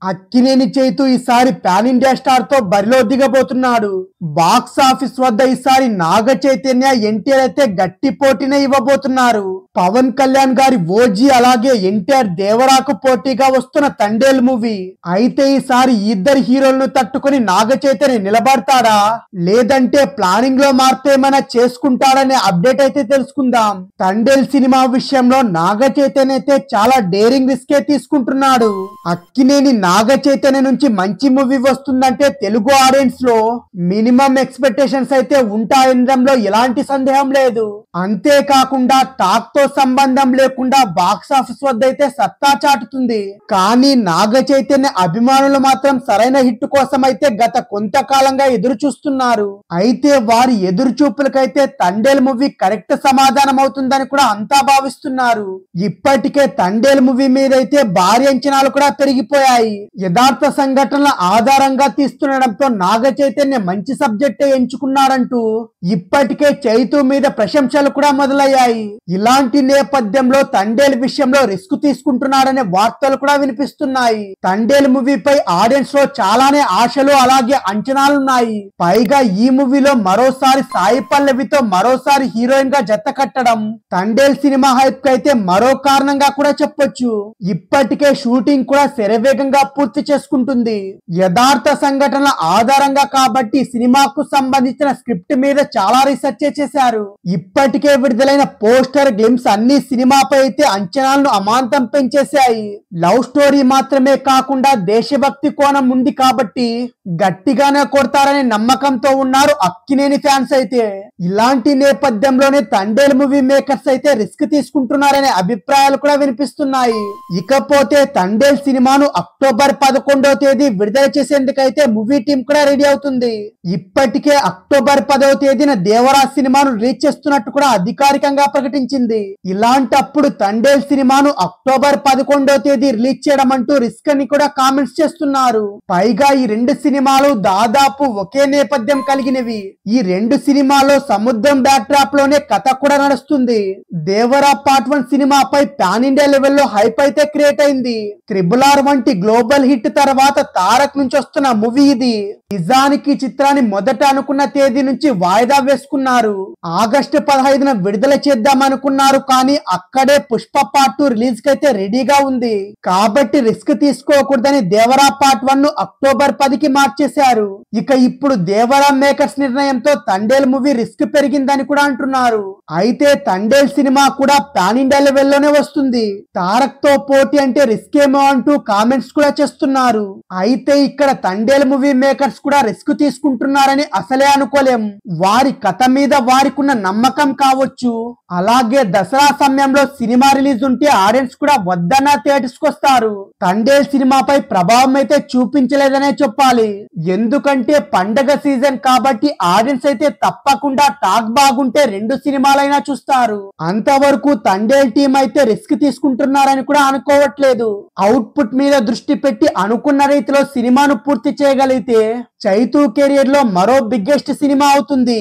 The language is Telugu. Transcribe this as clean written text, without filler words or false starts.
అక్కినేని చైతు ఈసారి పాన్ ఇండియా స్టార్ తో బరిలో దిగబోతున్నాడు. బాక్స్ ఆఫీస్ వద్ద ఈసారి నాగ చైతన్య, ఎన్టీఆర్ అయితే గట్టి పోటీనే ఇవ్వబోతున్నారు. పవన్ కళ్యాణ్ గారి ఓజీ అలాగే ఎన్టీఆర్ దేవరాకు పోటీగా వస్తున్న తండేల్ మూవీ. అయితే ఈసారి ఇద్దరు హీరోలను తట్టుకుని నాగ చైతన్య నిలబడతాడా లేదంటే ప్లానింగ్ లో మార్పు ఏమైనా చేసుకుంటాడనే అప్డేట్ అయితే తెలుసుకుందాం. తండేల్ సినిమా విషయంలో నాగ చైతన్య అయితే చాలా డేరింగ్ రిస్కే తీసుకుంటున్నాడు. అక్కినేని నాగ చైతన్య నుంచి మంచి మూవీ వస్తుందంటే తెలుగు ఆడియన్స్ లో మినిమం ఎక్స్పెక్టేషన్స్ అయితే ఉంటాయనడంలో ఎలాంటి సందేహం లేదు. అంతేకాకుండా టాక్ తో సంబంధం లేకుండా బాక్స్ ఆఫీస్ వద్ద అయితే సత్తా చాటుతుంది. కానీ నాగ చైతన్య అభిమానులు మాత్రం సరైన హిట్ కోసం అయితే గత కొంతకాలంగా ఎదురు చూస్తున్నారు. అయితే వారి ఎదురు చూపులకైతే తండేల్ మూవీ కరెక్ట్ సమాధానం అవుతుందని కూడా అంతా భావిస్తున్నారు. ఇప్పటికే తండేల్ మూవీ మీద అయితే భారీ అంచనాలు కూడా పెరిగిపోయాయి. యథార్థ సంఘటనల ఆధారంగా తీస్తుండడంతో నాగ చైతన్య మంచి సబ్జెక్టే ఎంచుకున్నాడంటూ ఇప్పటికే చైతు మీద ప్రశంసలు కూడా మొదలయ్యాయి. ఇలాంటి నేపథ్యంలో తండేల్ విషయంలో రిస్క్ తీసుకుంటున్నాడనే వార్తలు కూడా వినిపిస్తున్నాయి. తండేల్ మూవీపై ఆడియన్స్ లో చాలానే ఆశలు అలాగే అంచనాలున్నాయి. పైగా ఈ మూవీలో మరోసారి సాయి పల్లవితో మరోసారి హీరోయిన్ గా జత కట్టడం తండేల్ సినిమా హైప్ అయితే మరో కారణంగా కూడా చెప్పొచ్చు. ఇప్పటికే షూటింగ్ కూడా శరవేగంగా పూర్తి చేసుకుంటుంది. యథార్థ సంఘటనల ఆధారంగా కాబట్టి సినిమాకు సంబంధించిన స్క్రిప్ట్ మీద చాలా రీసెర్చ్ చేశారు. ఇప్పటికే విడుదలైన పోస్టర్ గ్లిమ్స్ అన్ని సినిమాపై అయితే అంచనాలను అమాంతం పెంచేశాయి. లవ్ స్టోరీ మాత్రమే కాకుండా దేశభక్తి కోణం ఉంది కాబట్టి గట్టిగానే కొడతారనే నమ్మకంతో ఉన్నారు అక్కినేని ఫ్యాన్స్ అయితే. ఇలాంటి నేపథ్యంలోనే తండేల్ మూవీ మేకర్స్ అయితే రిస్క్ తీసుకుంటున్నారనే అభిప్రాయాలు కూడా వినిపిస్తున్నాయి. ఇకపోతే తండేల్ సినిమాను అక్టోబర్ 11వ తేదీ విడుదల చేసేందుకైతే మూవీ టీం కూడా రెడీ అవుతుంది. ఇప్పటికే అక్టోబర్ 10వ తేదీన దేవరా సినిమాను రిలీజ్ చేస్తున్నట్టు కూడా అధికారికంగా ప్రకటించింది. ఇలాంటప్పుడు తండేల్ సినిమాను అక్టోబర్ 11వ తేదీ రిలీజ్ చేయడం అంటూ రిస్క్ అని కూడా కామెంట్స్ చేస్తున్నారు. పైగా ఈ రెండు సినిమాలు దాదాపు ఒకే నేపథ్యం కలిగినవి. ఈ రెండు సినిమాలో సముద్రం బ్యాక్ డ్రాప్ లోనే కథ కూడా నడుస్తుంది. దేవరా పార్ట్ 1 సినిమాపై పాన్ ఇండియా లెవెల్లో హైప్ అయితే క్రియేట్ అయింది. RRR వంటి గ్లోబల్ హిట్ తర్వాత తారక్ నుంచి వస్తున్న మూవీ ఇది. నిజానికి చిత్రాన్ని మొదట అనుకున్న తేదీ నుంచి వాయిదా వేసుకున్నారు. ఆగస్టు 15న విడుదల చేద్దాం అనుకున్నారు. కానీ అక్కడే పుష్ప పార్ట్ 2 రిలీజ్ కైతే రెడీగా ఉంది. కాబట్టి రిస్క్ తీసుకోకూడదని దేవరా పార్ట్ 1 ను అక్టోబర్ 10కి మార్చేశారు. ఇక ఇప్పుడు దేవరా మేకర్స్ నిర్ణయంతో తండేల్ మూవీ రిస్క్ పెరిగిందని కూడా అంటున్నారు. అయితే తండేల్ సినిమా కూడా పాన్ ఇండియా లెవెల్లోనే వస్తుంది. తారక్ తో పోటీ అంటే రిస్క్ ఏమో అంటూ కామెంట్స్ కూడా చేస్తున్నారు. అయితే ఇక్కడ తండేల్ మూవీ మేకర్స్ కూడా రిస్క్ తీసుకుంటున్నారని అసలే అనుకోలేం. వారి కథ మీద వారికున్న నమ్మకం కావచ్చు. అలాగే దసరా సమయంలో సినిమా రిలీజ్ ఉంటే ఆడియన్స్ కూడా వద్దన్న థియేటర్స్ కు వస్తారు. తండేల్ సినిమాపై ప్రభావం అయితే చూపించలేదనే చెప్పాలి. ఎందుకంటే పండగ సీజన్ కాబట్టి ఆడియన్స్ అయితే తప్పకుండా టాక్ బాగుంటే రెండు సినిమాలైనా చూస్తారు. అంతవరకు తండేల్ టీం అయితే రిస్క్ తీసుకుంటున్నారని కూడా అనుకోవట్లేదు. అవుట్పుట్ మీద దృష్టి పెట్టి అనుకున్న రీతిలో సినిమాను పూర్తి చేయగలిగితే చైతు కెరియర్ లో మరో బిగ్గెస్ట్ సినిమా అవుతుంది.